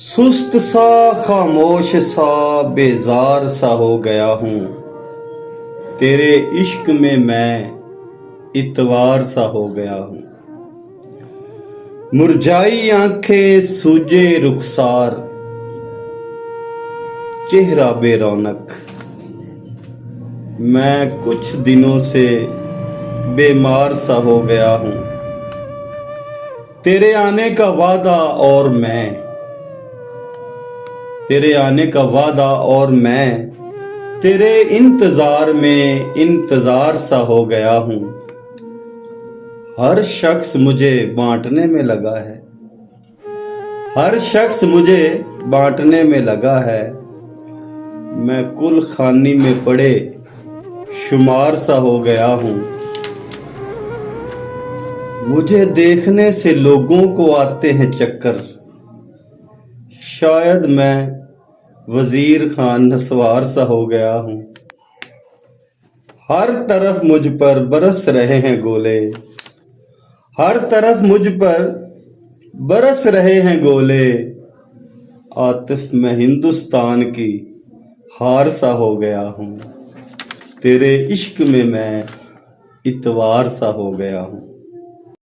सुस्त सा, खामोश सा, बेजार सा हो गया हूँ। तेरे इश्क में मैं इतवार सा हो गया हूँ। मुरझाई आंखें, सूजे रुखसार, चेहरा बेरौनक। मैं कुछ दिनों से बीमार सा हो गया हूँ। तेरे आने का वादा और मैं, तेरे आने का वादा और मैं तेरे इंतजार में इंतजार सा हो गया हूँ। हर शख्स मुझे बांटने में लगा है, हर शख्स मुझे बांटने में लगा है। मैं कुल खानी में पड़े शुमार सा हो गया हूँ। मुझे देखने से लोगों को आते हैं चक्कर, शायद मैं वजीर खान नस्वार सा हो गया हूँ। हर तरफ मुझ पर बरस रहे हैं गोले, हर तरफ मुझ पर बरस रहे हैं गोले। आतिफ मैं हिंदुस्तान की हार सा हो गया हूँ। तेरे इश्क में मैं इतवार सा हो गया हूँ।